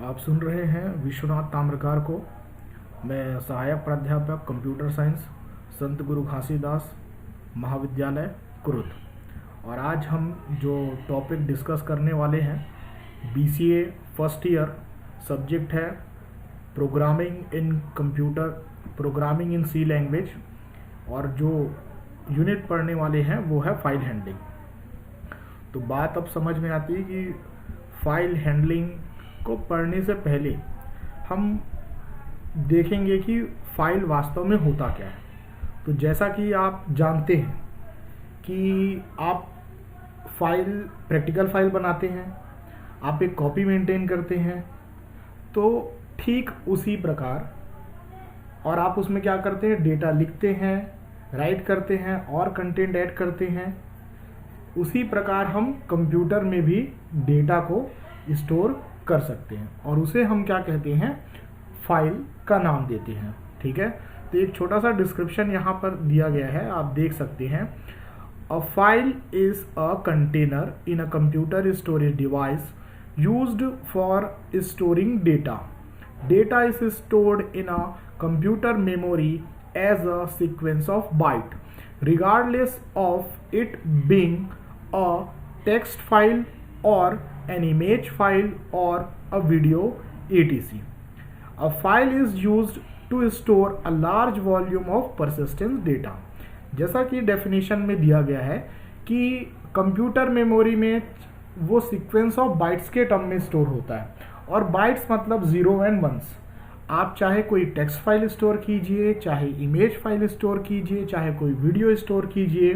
आप सुन रहे हैं विश्वनाथ ताम्रकार को। मैं सहायक प्राध्यापक कंप्यूटर साइंस संत गुरु घासीदास महाविद्यालय कुरुद। और आज हम जो टॉपिक डिस्कस करने वाले हैं BCA फर्स्ट ईयर, सब्जेक्ट है प्रोग्रामिंग इन सी लैंग्वेज, और जो यूनिट पढ़ने वाले हैं वो है फाइल हैंडलिंग। तो बात अब समझ में आती है कि फाइल हैंडलिंग को पढ़ने से पहले हम देखेंगे कि फाइल वास्तव में होता क्या है। तो जैसा कि आप जानते हैं कि आप प्रैक्टिकल फाइल बनाते हैं, आप एक कॉपी मेंटेन करते हैं, तो ठीक उसी प्रकार और आप उसमें क्या करते हैं, डेटा लिखते हैं, राइट करते हैं और कंटेंट ऐड करते हैं। उसी प्रकार हम कंप्यूटर में भी डेटा को स्टोर कर सकते हैं और उसे हम क्या कहते हैं, फाइल का नाम देते हैं। ठीक है, तो एक छोटा सा डिस्क्रिप्शन यहाँ पर दिया गया है, आप देख सकते हैं। A file is a container in a computer storage device used for storing data. Data is stored in a computer memory as a sequence of byte, regardless of it being a text file or an image file or a video etc. A file is used to store a large volume of persistent data. जैसा कि definition में दिया गया है कि computer memory में वो sequence of bytes के टर्म में स्टोर होता है, और बाइट्स मतलब 0 एंड 1s। आप चाहे कोई टेक्स्ट फाइल स्टोर कीजिए, चाहे इमेज फाइल स्टोर कीजिए, चाहे कोई वीडियो स्टोर कीजिए,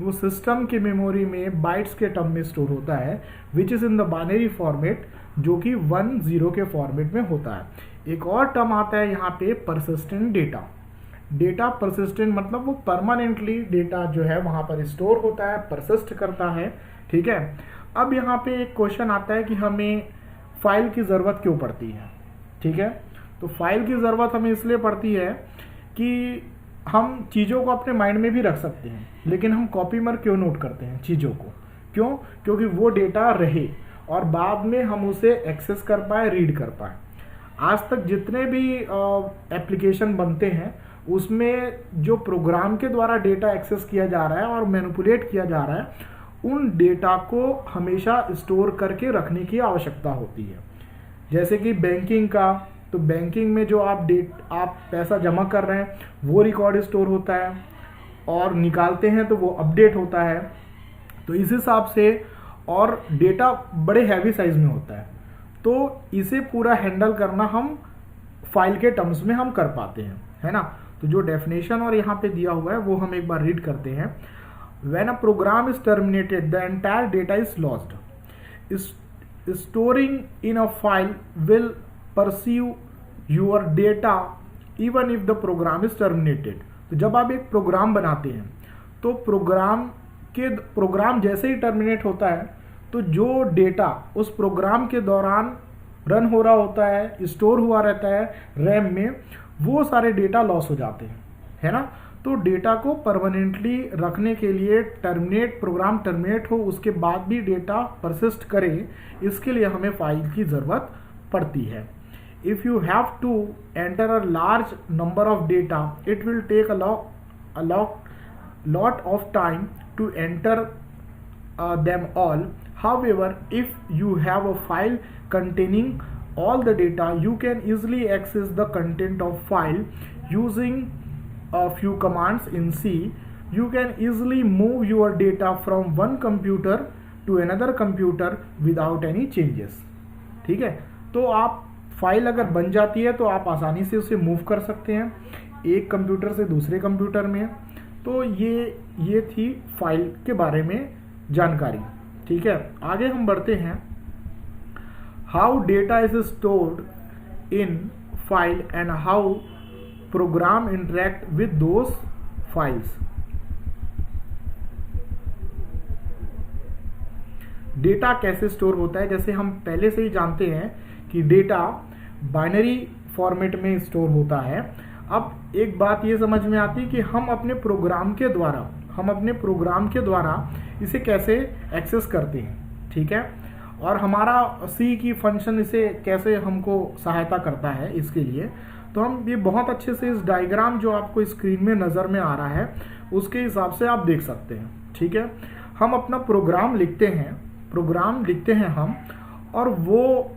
वो सिस्टम की मेमोरी में बाइट्स के टर्म में स्टोर होता है, which is in the binary format, जो कि 1-0 के फॉर्मेट में होता है। एक और टर्म आता है यहाँ पे, परसिस्टेंट डेटा। डेटा परसिस्टेंट मतलब वो परमानेंटली डेटा जो है वहाँ पर स्टोर होता है, परसिस्ट करता है। ठीक है, अब यहाँ पे एक क्वेश्चन आता है कि हमें फाइल की ज़रूरत क्यों पड़ती है। ठीक है, तो फाइल की ज़रूरत हमें इसलिए पड़ती है कि हम चीज़ों को अपने माइंड में भी रख सकते हैं, लेकिन हम कॉपी में क्यों नोट करते हैं चीज़ों को? क्यों? क्योंकि वो डेटा रहे और बाद में हम उसे एक्सेस कर पाए, रीड कर पाए। आज तक जितने भी एप्लीकेशन बनते हैं उसमें जो प्रोग्राम के द्वारा डेटा एक्सेस किया जा रहा है और मैनिपुलेट किया जा रहा है, उन डेटा को हमेशा स्टोर करके रखने की आवश्यकता होती है। जैसे कि बैंकिंग का, तो बैंकिंग में जो आप पैसा जमा कर रहे हैं वो रिकॉर्ड स्टोर होता है, और निकालते हैं तो वो अपडेट होता है। तो इस हिसाब से, और डेटा बड़े हैवी साइज में होता है, तो इसे पूरा हैंडल करना हम फाइल के टर्म्स में हम कर पाते हैं, है ना। तो जो डेफिनेशन और यहाँ पे दिया हुआ है वो हम एक बार रीड करते हैं। When a program is terminated the entire data is lost. Storing in a file will perceive your data even if the program is terminated. तो जब आप एक प्रोग्राम बनाते हैं तो प्रोग्राम जैसे ही टर्मिनेट होता है तो जो डेटा उस प्रोग्राम के दौरान रन हो रहा होता है, स्टोर हुआ रहता है रैम में, वो सारे डेटा लॉस हो जाते हैं, है ना। तो डेटा को परमानेंटली रखने के लिए प्रोग्राम टर्मिनेट हो, उसके बाद भी डेटा परसिस्ट करे, इसके लिए हमें फाइल की ज़रूरत पड़ती है। If you have to enter a large number of data, it will take a lot of time to enter them all. However, if you have a file containing all the data, you can easily access the content of file using a few commands in C. You can easily move your data from one computer to another computer without any changes. ठीक है, तो आप file अगर बन जाती है तो आप आसानी से उसे मूव कर सकते हैं एक कंप्यूटर से दूसरे कंप्यूटर में। तो ये थी फाइल के बारे में जानकारी। ठीक है, आगे हम बढ़ते हैं। How data is stored in file and how program interact with those files. Data कैसे स्टोर होता है, जैसे हम पहले से ही जानते हैं कि डेटा बाइनरी फॉर्मेट में स्टोर होता है। अब एक बात ये समझ में आती है कि हम अपने प्रोग्राम के द्वारा इसे कैसे एक्सेस करते हैं। ठीक है, और हमारा सी की फंक्शन इसे कैसे हमको सहायता करता है इसके लिए, तो हम ये बहुत अच्छे से इस डायग्राम जो आपको स्क्रीन में नज़र में आ रहा है उसके हिसाब से आप देख सकते हैं। ठीक है, हम अपना प्रोग्राम लिखते हैं हम, और वो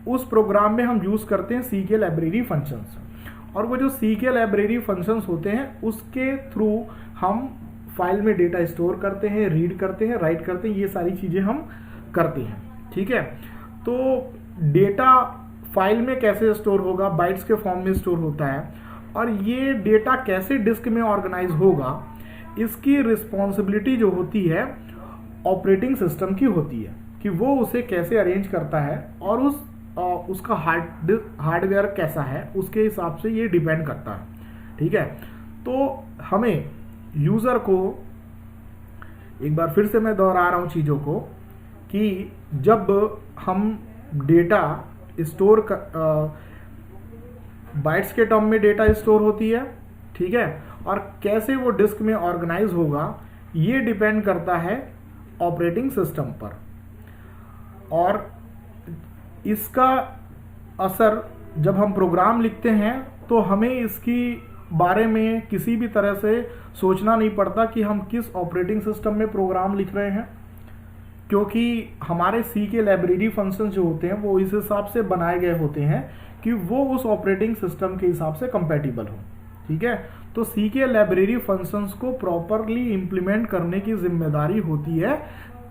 उस प्रोग्राम में हम यूज़ करते हैं सी के लाइब्रेरी फंक्शंस, और वो जो सी के लाइब्रेरी फंक्शंस होते हैं उसके थ्रू हम फाइल में डेटा स्टोर करते हैं, रीड करते हैं, राइट करते हैं, ये सारी चीज़ें हम करते हैं। ठीक है, तो डेटा फाइल में कैसे स्टोर होगा, बाइट्स के फॉर्म में स्टोर होता है, और ये डेटा कैसे डिस्क में ऑर्गेनाइज होगा इसकी रिस्पॉन्सिबिलिटी जो होती है ऑपरेटिंग सिस्टम की होती है कि वो उसे कैसे अरेंज करता है, और उसका हार्डवेयर कैसा है उसके हिसाब से ये डिपेंड करता है। ठीक है, तो हमें यूज़र को, एक बार फिर से मैं दोहरा रहा हूँ चीज़ों को, कि जब हम डेटा स्टोर बाइट्स के टर्म में डेटा स्टोर होती है, ठीक है, और कैसे वो डिस्क में ऑर्गेनाइज होगा ये डिपेंड करता है ऑपरेटिंग सिस्टम पर, और इसका असर जब हम प्रोग्राम लिखते हैं तो हमें इसकी बारे में किसी भी तरह से सोचना नहीं पड़ता कि हम किस ऑपरेटिंग सिस्टम में प्रोग्राम लिख रहे हैं, क्योंकि हमारे सी के लाइब्रेरी फंक्शंस जो होते हैं वो इस हिसाब से बनाए गए होते हैं कि वो उस ऑपरेटिंग सिस्टम के हिसाब से कंपैटिबल हो। ठीक है, तो सी के लाइब्रेरी फंक्शंस को प्रॉपरली इम्प्लीमेंट करने की जिम्मेदारी होती है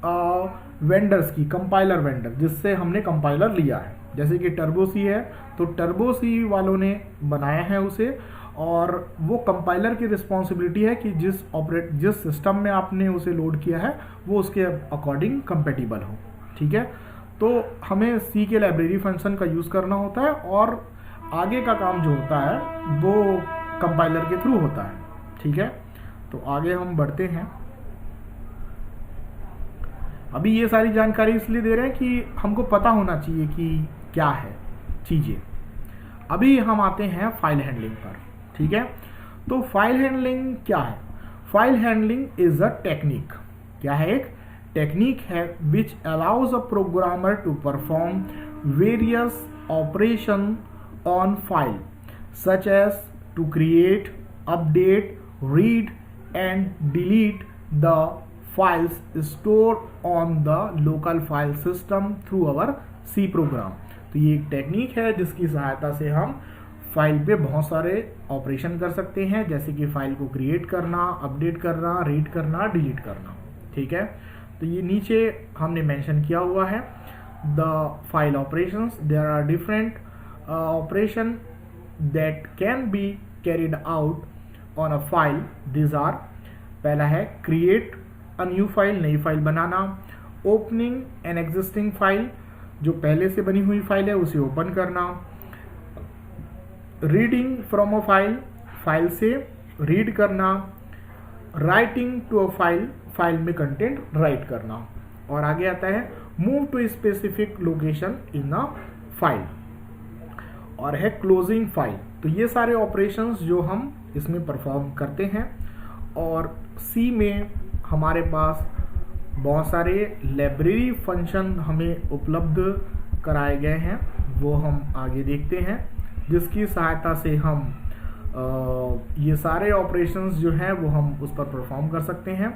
वेंडर्स की, कंपाइलर वेंडर जिससे हमने कंपाइलर लिया है, जैसे कि टर्बो सी है तो टर्बो सी वालों ने बनाया है उसे, और वो कंपाइलर की रिस्पॉन्सिबिलिटी है कि जिस सिस्टम में आपने उसे लोड किया है वो उसके अकॉर्डिंग कंपेटिबल हो। ठीक है, तो हमें सी के लाइब्रेरी फंक्शन का यूज़ करना होता है, और आगे का काम जो होता है वो कंपाइलर के थ्रू होता है। ठीक है, तो आगे हम बढ़ते हैं। अभी ये सारी जानकारी इसलिए दे रहे हैं कि हमको पता होना चाहिए कि क्या है चीज़ें। अभी हम आते हैं फाइल हैंडलिंग पर। ठीक है, तो फाइल हैंडलिंग क्या है? File handling is a technique. क्या है? एक टेक्निक है which allows a programmer to perform various operation on file such as to create, update, read and delete the files stored on the local file system through our C program। तो ये एक technique है जिसकी सहायता से हम file पे बहुत सारे ऑपरेशन कर सकते हैं, जैसे कि फाइल को क्रिएट करना, अपडेट करना, रीड करना, डिलीट करना। ठीक है, तो ये नीचे हमने मेंशन किया हुआ है the file operations. There are different operation that can be carried out on a file. This are, पहला है क्रिएट अ न्यू फाइल, नई फाइल बनाना, ओपनिंग एन एग्जिस्टिंग फाइल, जो पहले से बनी हुई फाइल है उसे ओपन करना, reading from a file, file से रीड करना, writing to a file, file में कंटेंट राइट करना, और आगे आता है move to specific location in a file, और है क्लोजिंग फाइल। तो ये सारे ऑपरेशंस जो हम इसमें परफॉर्म करते हैं, और सी में हमारे पास बहुत सारे लाइब्रेरी फंक्शन हमें उपलब्ध कराए गए हैं, वो हम आगे देखते हैं, जिसकी सहायता से हम ये सारे ऑपरेशंस जो हैं वो हम उस पर परफॉर्म कर सकते हैं।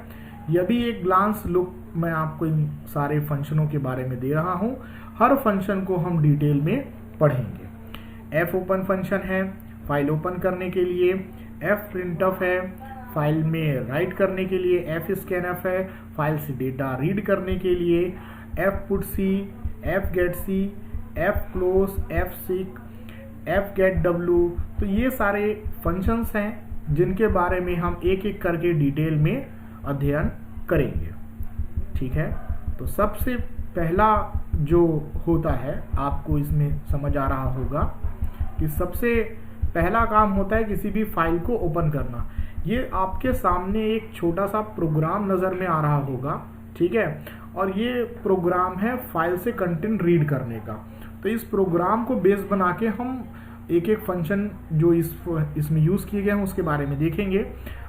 यह भी एक ग्लांस लुक मैं आपको इन सारे फंक्शनों के बारे में दे रहा हूँ, हर फंक्शन को हम डिटेल में पढ़ेंगे। एफ ओपन फंक्शन है फाइल ओपन करने के लिए, एफ प्रिंटफ है फाइल में राइट करने के लिए, एफ स्कैनफ है फाइल से डेटा रीड करने के लिए, F put C, F get C, F close, F seek, F get W. तो ये सारे फंक्शंस हैं जिनके बारे में हम एक एक करके डिटेल में अध्ययन करेंगे। ठीक है, तो सबसे पहला जो होता है, आपको इसमें समझ आ रहा होगा कि सबसे पहला काम होता है किसी भी फाइल को ओपन करना। ये आपके सामने एक छोटा सा प्रोग्राम नज़र में आ रहा होगा। ठीक है, और ये प्रोग्राम है फाइल से कंटेंट रीड करने का। तो इस प्रोग्राम को बेस बना के हम एक एक फंक्शन जो इसमें यूज़ किए गए हैं उसके बारे में देखेंगे।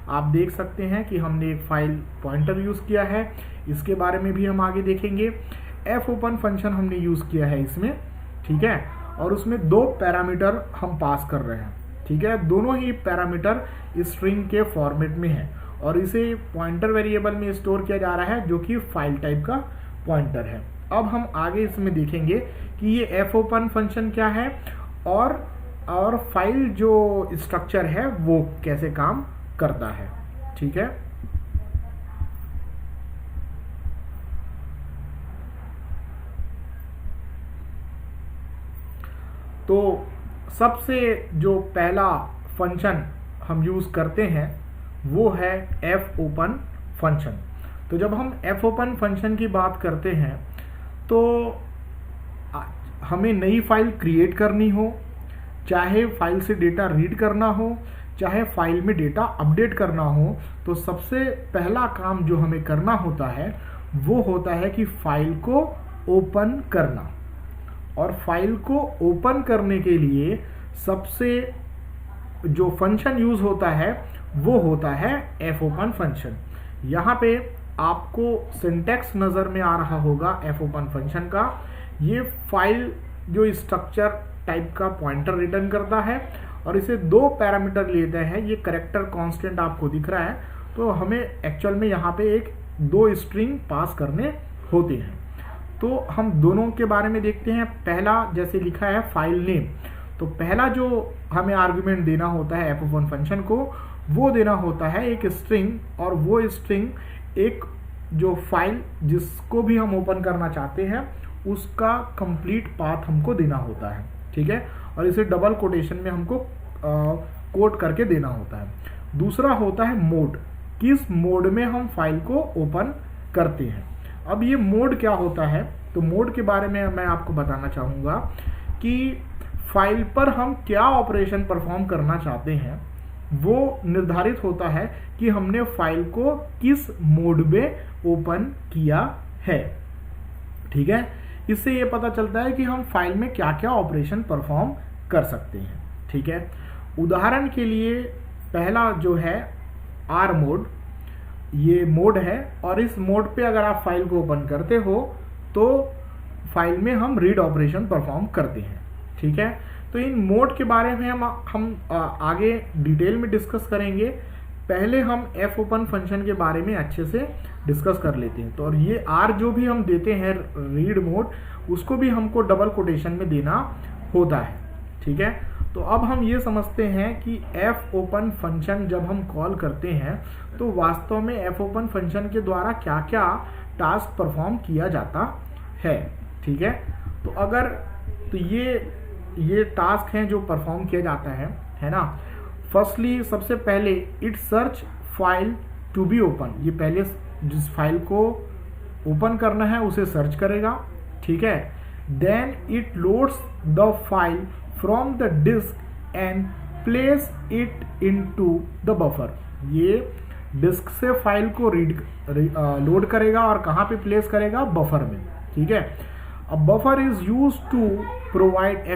आप देख सकते हैं कि हमने एक फाइल पॉइंटर यूज़ किया है, इसके बारे में भी हम आगे देखेंगे। एफ ओपन फंक्शन हमने यूज किया है इसमें, ठीक है, और उसमें 2 पैरामीटर हम पास कर रहे हैं, ठीक है। दोनों ही पैरामीटर स्ट्रिंग के फॉर्मेट में है और इसे पॉइंटर वेरिएबल में स्टोर किया जा रहा है जो कि फाइल टाइप का पॉइंटर है। अब हम आगे इसमें देखेंगे कि ये एफ ओपन फंक्शन क्या है और फाइल जो स्ट्रक्चर है वो कैसे काम करता है, ठीक है। तो सबसे जो पहला फंक्शन हम यूज करते हैं वो है एफ ओपन फंक्शन। तो जब हम एफ ओपन फंक्शन की बात करते हैं तो हमें नई फाइल क्रिएट करनी हो, चाहे फाइल से डेटा रीड करना हो, चाहे फाइल में डेटा अपडेट करना हो, तो सबसे पहला काम जो हमें करना होता है वो होता है कि फाइल को ओपन करना। और फाइल को ओपन करने के लिए सबसे जो फंक्शन यूज होता है वो होता है एफ ओपन फंक्शन। यहाँ पे आपको सिंटैक्स नज़र में आ रहा होगा एफ ओपन फंक्शन का। ये फाइल जो स्ट्रक्चर टाइप का पॉइंटर रिटर्न करता है और इसे 2 पैरामीटर लेते हैं। ये कैरेक्टर कांस्टेंट आपको दिख रहा है, तो हमें एक्चुअल में यहाँ पे 2 स्ट्रिंग पास करने होते हैं। तो हम दोनों के बारे में देखते हैं। पहला जैसे लिखा है फाइल नेम, तो पहला जो हमें आर्गुमेंट देना होता है एफ ओपन फंक्शन को वो देना होता है एक स्ट्रिंग, और वो स्ट्रिंग एक जो फाइल जिसको भी हम ओपन करना चाहते हैं उसका कंप्लीट पाथ हमको देना होता है, ठीक है। और इसे डबल कोटेशन में हमको कोट करके देना होता है। दूसरा होता है मोड, किस मोड में हम फाइल को ओपन करते हैं। अब ये मोड क्या होता है, तो मोड के बारे में मैं आपको बताना चाहूँगा कि फाइल पर हम क्या ऑपरेशन परफॉर्म करना चाहते हैं वो निर्धारित होता है कि हमने फाइल को किस मोड में ओपन किया है, ठीक है। इससे ये पता चलता है कि हम फाइल में क्या क्या ऑपरेशन परफॉर्म कर सकते हैं, ठीक है। उदाहरण के लिए पहला जो है आर मोड, ये मोड है और इस मोड पे अगर आप फाइल को ओपन करते हो तो फाइल में हम रीड ऑपरेशन परफॉर्म करते हैं, ठीक है। तो इन मोड के बारे में हम आगे डिटेल में डिस्कस करेंगे। पहले हम एफ ओपन फंक्शन के बारे में अच्छे से डिस्कस कर लेते हैं। तो और ये आर जो भी हम देते हैं रीड मोड, उसको भी हमको डबल कोटेशन में देना होता है, ठीक है। तो अब हम ये समझते हैं कि एफ ओपन फंक्शन जब हम कॉल करते हैं तो वास्तव में एफ ओपन फंक्शन के द्वारा क्या क्या टास्क परफॉर्म किया जाता है, ठीक है। तो अगर तो ये टास्क हैं जो परफॉर्म किया जाता है ना। फर्स्टली सबसे पहले it search file to be open, ये पहले जिस फाइल को ओपन करना है उसे सर्च करेगा, ठीक है। Then it loads the file from the disk and place it into the buffer, ये डिस्क से फाइल को लोड करेगा और कहाँ पे प्लेस करेगा, बफर में, ठीक है। अब buffer is use to provide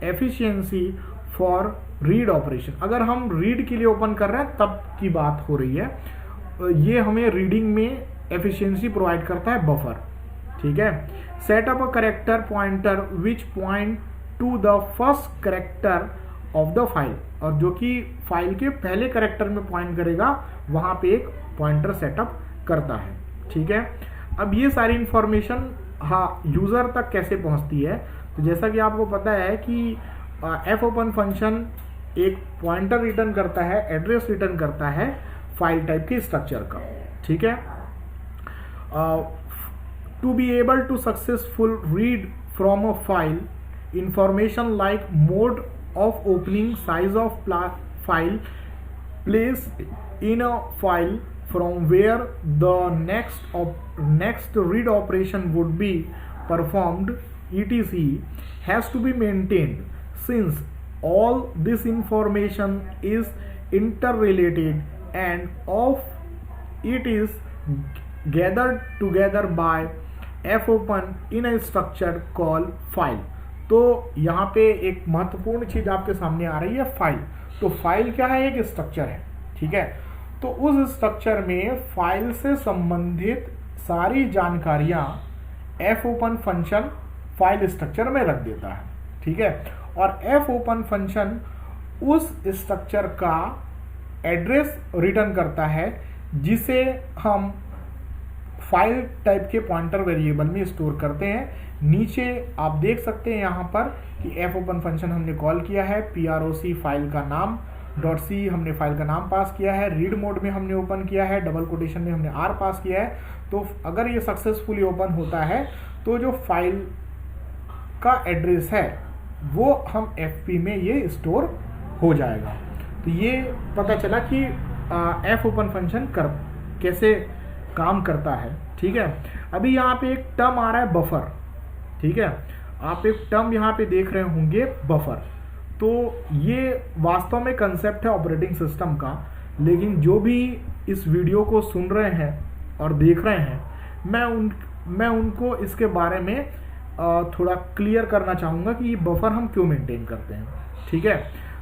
efficiency for read operation. अगर हम रीड के लिए ओपन कर रहे हैं तब की बात हो रही है, ये हमें रीडिंग में एफिशिएंसी प्रोवाइड करता है बफर, ठीक है। Set up a character pointer which point two the first character of the file, और जो कि फाइल के पहले कैरेक्टर में पॉइंट करेगा वहां पे एक पॉइंटर सेटअप करता है, ठीक है। अब ये सारी इंफॉर्मेशन यूजर तक कैसे पहुंचती है, तो जैसा कि आपको पता है कि एफ ओपन फंक्शन एक पॉइंटर रिटर्न करता है, एड्रेस रिटर्न करता है फाइल टाइप के स्ट्रक्चर का, ठीक है। To be able to successful read from a file information like mode of opening, size of file, place in a file from where the next read operation would be performed, etc. has to be maintained. Since all this information is interrelated and of it is gathered together by fopen in a structure called file. तो यहाँ पे एक महत्वपूर्ण चीज आपके सामने आ रही है, फाइल। तो फाइल क्या है, एक स्ट्रक्चर है, ठीक है। तो उस स्ट्रक्चर में फाइल से संबंधित सारी जानकारियां F open function file structure में रख देता है, ठीक है। और एफ ओपन फंक्शन उस स्ट्रक्चर का एड्रेस रिटर्न करता है जिसे हम फाइल टाइप के पॉइंटर वेरिएबल में स्टोर करते हैं। नीचे आप देख सकते हैं यहाँ पर कि एफ ओपन फंक्शन हमने कॉल किया है, PROC फाइल का नाम .c हमने फाइल का नाम पास किया है, रीड मोड में हमने ओपन किया है, डबल कोटेशन में हमने R पास किया है। तो अगर ये सक्सेसफुली ओपन होता है तो जो फाइल का एड्रेस है वो हम FP में ये स्टोर हो जाएगा। तो ये पता चला कि एफ ओपन फंक्शन कैसे काम करता है, ठीक है। अभी यहाँ पे एक टर्म आ रहा है बफर, ठीक है। आप एक टर्म यहाँ पे देख रहे होंगे बफर। तो ये वास्तव में कंसेप्ट है ऑपरेटिंग सिस्टम का, लेकिन जो भी इस वीडियो को सुन रहे हैं और देख रहे हैं, मैं उनको इसके बारे में थोड़ा क्लियर करना चाहूँगा कि ये बफर हम क्यों मेंटेन करते हैं, ठीक है।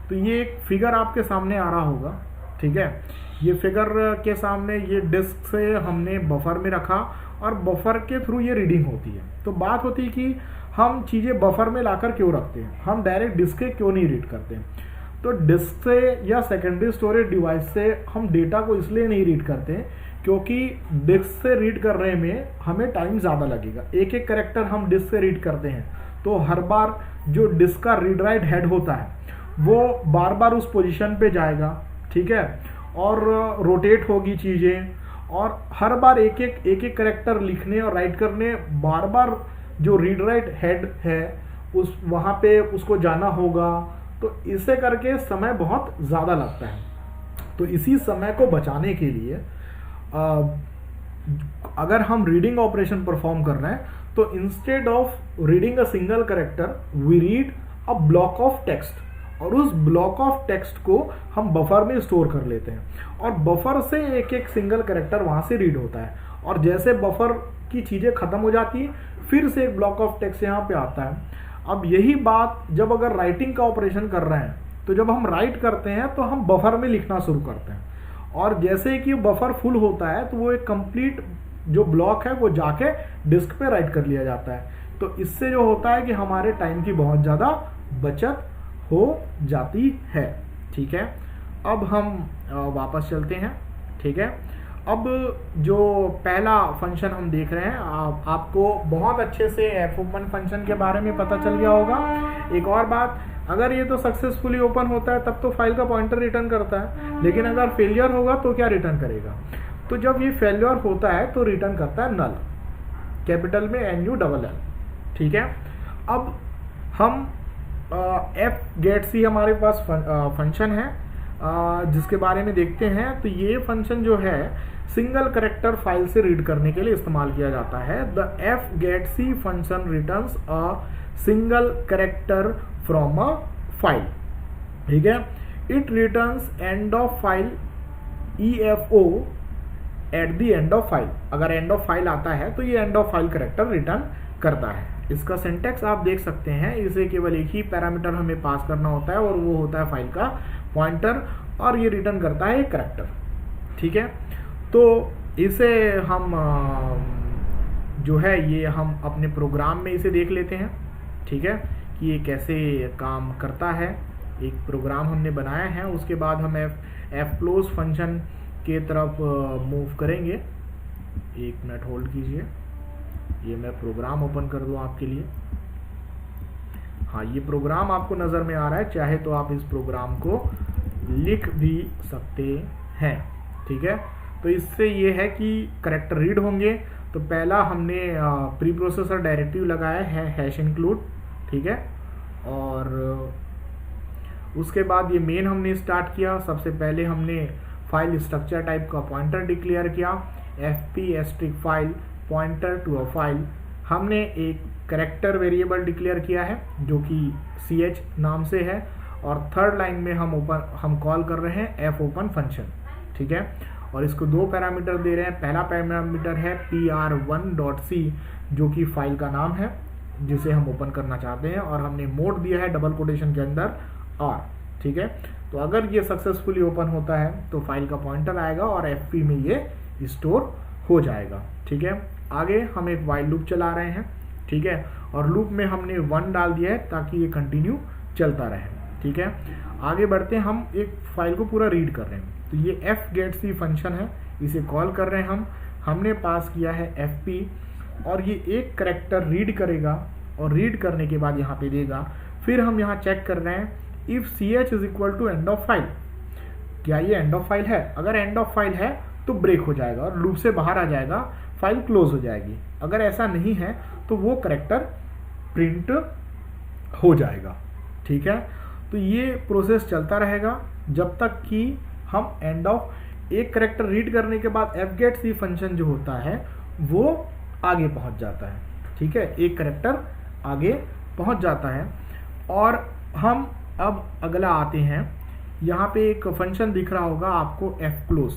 तो ये एक फिगर आपके सामने आ रहा होगा, ठीक है। ये फिगर के सामने ये डिस्क से हमने बफर में रखा और बफर के थ्रू ये रीडिंग होती है। तो बात होती है कि हम चीज़ें बफर में लाकर क्यों रखते हैं, हम डायरेक्ट डिस्क से क्यों नहीं रीड करते हैं। तो डिस्क से या सेकेंडरी स्टोरेज डिवाइस से हम डेटा को इसलिए नहीं रीड करते हैं क्योंकि डिस्क से रीड करने में हमें टाइम ज़्यादा लगेगा। एक एक कैरेक्टर हम डिस्क से रीड करते हैं तो हर बार जो डिस्क का रीड राइट हेड होता है वो बार बार उस पोजीशन पे जाएगा, ठीक है, और रोटेट होगी चीज़ें, और हर बार एक एक कैरेक्टर लिखने और राइट करने बार बार जो रीड राइट हेड है उस वहाँ पे उसको जाना होगा। तो इसे करके समय बहुत ज़्यादा लगता है। तो इसी समय को बचाने के लिए अगर हम रीडिंग ऑपरेशन परफॉर्म कर रहे हैं तो instead of reading a single character we read a block of text, और उस ब्लॉक ऑफ टेक्स्ट को हम बफर में स्टोर कर लेते हैं और बफर से एक एक सिंगल कैरेक्टर वहाँ से रीड होता है। और जैसे बफर की चीज़ें ख़त्म हो जाती है फिर से एक ब्लॉक ऑफ टेक्स्ट यहाँ पे आता है। अब यही बात जब अगर राइटिंग का ऑपरेशन कर रहे हैं तो जब हम राइट करते हैं तो हम बफर में लिखना शुरू करते हैं, और जैसे कि बफर फुल होता है तो वो एक कंप्लीट जो ब्लॉक है वो जाके डिस्क पे राइट कर लिया जाता है। तो इससे जो होता है कि हमारे टाइम की बहुत ज़्यादा बचत हो जाती है, ठीक है। अब हम वापस चलते हैं, ठीक है। अब जो पहला फंक्शन हम देख रहे हैं, आपको बहुत अच्छे से एफ ओपन फंक्शन के बारे में पता चल गया होगा। एक और बात, अगर ये तो सक्सेसफुली ओपन होता है तब तो फाइल का पॉइंटर रिटर्न करता है, लेकिन अगर फेलियर होगा तो क्या रिटर्न करेगा। तो जब ये फेलियर होता है तो रिटर्न करता है नल, कैपिटल में NULL, ठीक है। अब हम fgetc हमारे पास फंक्शन है जिसके बारे में देखते हैं। तो ये फंक्शन जो है सिंगल कैरेक्टर फाइल से रीड करने के लिए इस्तेमाल किया जाता है। The fgetc function returns a single character from a file, ठीक है। It returns and of file EFO at the end of file. अगर एंड ऑफ फाइल आता है तो ये and of file character return करता है। इसका सिंटैक्स आप देख सकते हैं, इसे केवल एक ही पैरामीटर हमें पास करना होता है और वो होता है फाइल का पॉइंटर, और ये रिटर्न करता है एक कैरेक्टर, ठीक है। तो इसे हम जो है ये हम अपने प्रोग्राम में इसे देख लेते हैं, ठीक है, कि ये कैसे काम करता है। एक प्रोग्राम हमने बनाया है, उसके बाद हम fclose फंक्शन के तरफ मूव करेंगे। एक मिनट होल्ड कीजिए, ये मैं प्रोग्राम ओपन कर दूं आपके लिए। हाँ, ये प्रोग्राम आपको नज़र में आ रहा है, चाहे तो आप इस प्रोग्राम को लिख भी सकते हैं, ठीक है। तो इससे ये है कि कैरेक्टर रीड होंगे। तो पहला हमने प्री प्रोसेसर डायरेक्टिव लगाया है #include, ठीक है। और उसके बाद ये मेन हमने स्टार्ट किया। सबसे पहले हमने फाइल स्ट्रक्चर टाइप का पॉइंटर डिक्लेयर किया, fp file pointer to a file. हमने एक कैरेक्टर वेरिएबल डिक्लेयर किया है जो कि ch नाम से है, और थर्ड लाइन में हम कॉल कर रहे हैं f ओपन फंक्शन, ठीक है। और इसको दो पैरामीटर दे रहे हैं। पहला पैरामीटर है pr1.c जो कि फाइल का नाम है जिसे हम ओपन करना चाहते हैं, और हमने मोड दिया है डबल कोटेशन के अंदर r, ठीक है। तो अगर ये सक्सेसफुली ओपन होता है तो फाइल का पॉइंटर आएगा और fp में ये स्टोर हो जाएगा। ठीक है, आगे हम एक वाइल लूप चला रहे हैं। ठीक है, और लूप में हमने 1 डाल दिया है ताकि ये कंटिन्यू चलता रहे। ठीक है, आगे बढ़ते हैं, हम एक फाइल को पूरा रीड कर रहे हैं। तो ये fgetc फंक्शन है, इसे कॉल कर रहे हैं हमने पास किया है fp, और ये एक कैरेक्टर रीड करेगा और रीड करने के बाद यहाँ पे देगा। फिर हम यहाँ चेक कर रहे हैं if ch is equal to end of file, क्या ये एंड ऑफ फाइल है? अगर एंड ऑफ फाइल है तो ब्रेक हो जाएगा और लूप से बाहर आ जाएगा, फाइल क्लोज हो जाएगी। अगर ऐसा नहीं है तो वो कैरेक्टर प्रिंट हो जाएगा। ठीक है, तो ये प्रोसेस चलता रहेगा जब तक कि हम एंड ऑफ एक कैरेक्टर रीड करने के बाद fgetc फंक्शन जो होता है वो आगे पहुंच जाता है। ठीक है, एक कैरेक्टर आगे पहुंच जाता है। और हम अब अगला आते हैं, यहाँ पे एक फंक्शन दिख रहा होगा आपको fclose।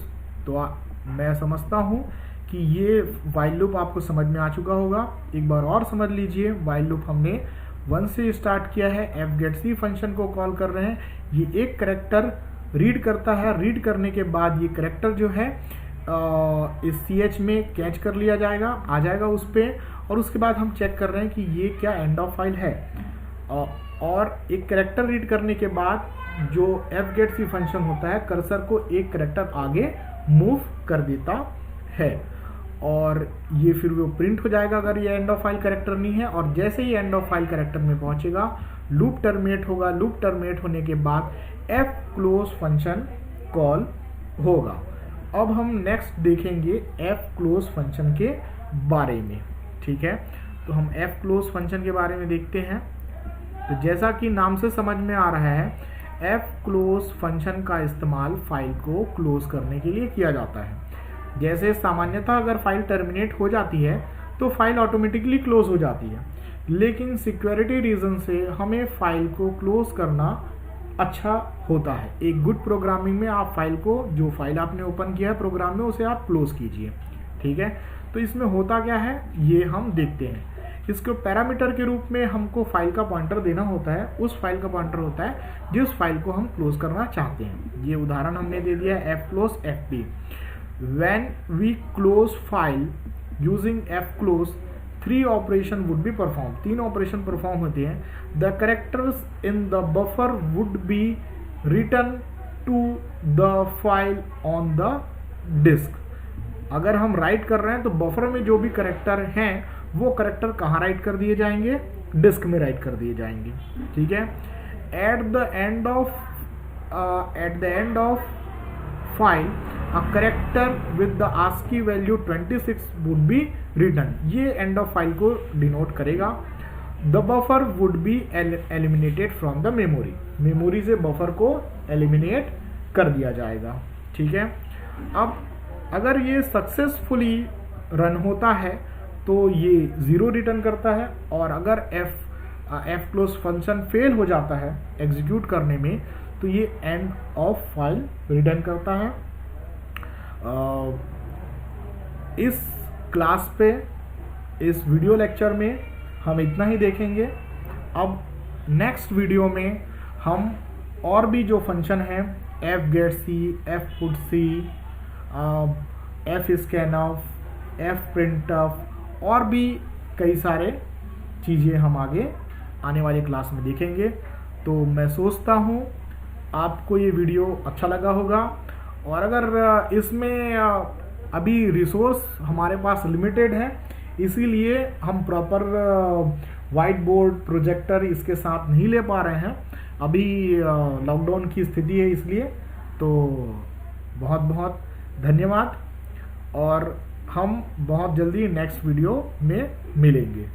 तो मैं समझता हूँ कि ये वाइल लूप आपको समझ में आ चुका होगा। एक बार और समझ लीजिए, वाइल लूप हमने 1 से स्टार्ट किया है, fgetc फंक्शन को कॉल कर रहे हैं। ये एक कैरेक्टर रीड करता है, रीड करने के बाद ये कैरेक्टर जो है इस ch में कैच कर लिया जाएगा, आ जाएगा उस पर, और उसके बाद हम चेक कर रहे हैं कि ये क्या एंड ऑफ फाइल है। और एक कैरेक्टर रीड करने के बाद जो fgetc फंक्शन होता है कर्सर को एक कैरेक्टर आगे मूव कर देता है, और ये फिर वो प्रिंट हो जाएगा अगर ये एंड ऑफ फाइल कैरेक्टर नहीं है। और जैसे ही एंड ऑफ फाइल कैरेक्टर में पहुंचेगा लूप टर्मिनेट होगा। लूप टर्मिनेट होने के बाद fclose फंक्शन कॉल होगा। अब हम नेक्स्ट देखेंगे fclose फंक्शन के बारे में। ठीक है, तो हम fclose फंक्शन के बारे में देखते हैं। तो जैसा कि नाम से समझ में आ रहा है, fclose फंक्शन का इस्तेमाल फाइल को क्लोज करने के लिए किया जाता है। जैसे सामान्यतः अगर फाइल टर्मिनेट हो जाती है तो फाइल ऑटोमेटिकली क्लोज हो जाती है, लेकिन सिक्योरिटी रीजन से हमें फाइल को क्लोज करना अच्छा होता है। एक गुड प्रोग्रामिंग में आप फाइल को, जो फाइल आपने ओपन किया है प्रोग्राम में, उसे आप क्लोज कीजिए। ठीक है, तो इसमें होता क्या है ये हम देखते हैं। इसको पैरामीटर के रूप में हमको फाइल का पॉइंटर देना होता है, उस फाइल का पॉइंटर होता है जिस फाइल को हम क्लोज करना चाहते हैं। ये उदाहरण हमने दे दिया है fclose fp। When we close file using fclose, 3 operation would be performed, 3 operation perform होते हैं। The characters in the buffer would be written to the file on the disk। अगर हम राइट कर रहे हैं तो बफर में जो भी कैरेक्टर हैं वो कैरेक्टर कहाँ राइट कर दिए जाएंगे? डिस्क में राइट कर दिए जाएंगे। ठीक है, at the end of file a character with the ASCII value 26 would be written। ये एंड ऑफ फाइल को डिनोट करेगा। The buffer would be eliminated from the memory। Memory से बफर को एलिमिनेट कर दिया जाएगा। ठीक है, अब अगर ये सक्सेसफुली रन होता है तो ये 0 रिटर्न करता है, और अगर fclose फंक्शन फेल हो जाता है एग्जीक्यूट करने में तो ये एंड ऑफ फाइल रिटर्न करता है। इस क्लास पे, इस वीडियो लेक्चर में हम इतना ही देखेंगे। अब नेक्स्ट वीडियो में हम और भी जो फंक्शन हैं fgetc, fputc, fscanf, fprintf और भी कई सारे चीज़ें हम आगे आने वाले क्लास में देखेंगे। तो मैं सोचता हूँ आपको ये वीडियो अच्छा लगा होगा, और अगर इसमें अभी रिसोर्स हमारे पास लिमिटेड है, इसीलिए हम प्रॉपर वाइट बोर्ड प्रोजेक्टर इसके साथ नहीं ले पा रहे हैं। अभी लॉकडाउन की स्थिति है इसलिए। तो बहुत बहुत धन्यवाद, और हम बहुत जल्दी नेक्स्ट वीडियो में मिलेंगे।